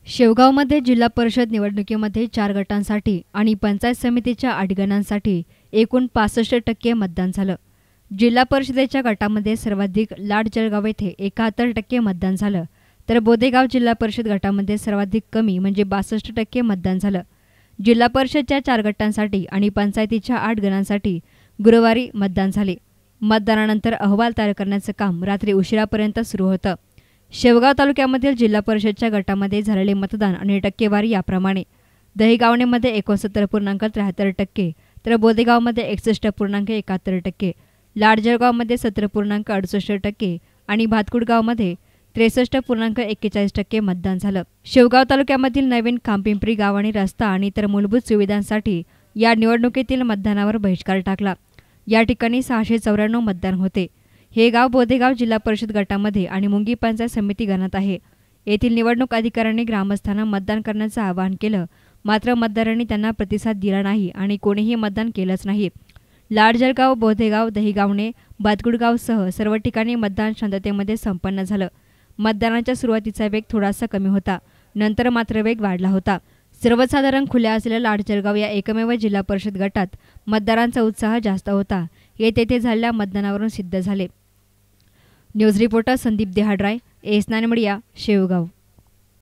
शेवगावमध्ये जिल्हा परिषद निवडणुकीमध्ये 4 गटांसाठी आणि पंचायत समितीच्या 8 गणांसाठी एकूण 65% मतदान झालं. जिल्हा परिषदेच्या गटामध्ये सर्वाधिक लाड जळगाव येथे 71% मतदान झालं, तर बोदेगाव जिल्हा परिषद गटामध्ये सर्वाधिक कमी म्हणजे 62% मतदान झालं. जिल्हा परिषदच्या 4 गटांसाठी आणि पंचायतीच्या 8 गणांसाठी गुरुवारी मतदान झाले. मतदानानंतर अहवाल तयार करण्याचं काम रात्री उशिरापर्यंत सुरू होतं. शेवगाव तालुक्यामधील जिल्हा परिषदच्या गटामध्ये झालेले मतदान आणि टक्केवारी याप्रमाणे: दहिगावणेमध्ये 69.73%, तर बोदेगावमध्ये 61.71%, लाडजळगावमध्ये 17.68% आणि भातकुडगावमध्ये 63.41% मतदान झालं. शेवगाव तालुक्यामधील नवीन खामपिंपरी गाव आणि रस्ता आणि इतर मूलभूत सुविधांसाठी या निवडणुकीतील मतदानावर बहिष्कार टाकला. या ठिकाणी 694 मतदान होते. हे गाव बोदेगाव जिल्हा परिषद गटामध्ये आणि मुंगी पंचायत समिती गणात आहे. येथील निवडणूक अधिकाऱ्यांनी ग्रामस्थांना मतदान करण्याचं आवाहन केलं, मात्र मतदारांनी त्यांना प्रतिसाद दिला नाही आणि कोणीही मतदान केलंच नाही. लाडजळगाव, बोदेगाव, दहिगावणे, भातकुडगावसह सर्व ठिकाणी मतदान शांततेमध्ये संपन्न झालं. मतदानाच्या सुरुवातीचा वेग थोडासा कमी होता, नंतर मात्र वेग वाढला होता. सर्वसाधारण खुल्या असलेल्या लाडजळगाव या एकमेव जिल्हा परिषद गटात मतदारांचा उत्साह जास्त होता, हे तेथे झालेल्या मतदानावरून सिद्ध झाले. न्यूज रिपोर्टर संदीप देहाडराय, एस9 मीडिया, शेवगाव.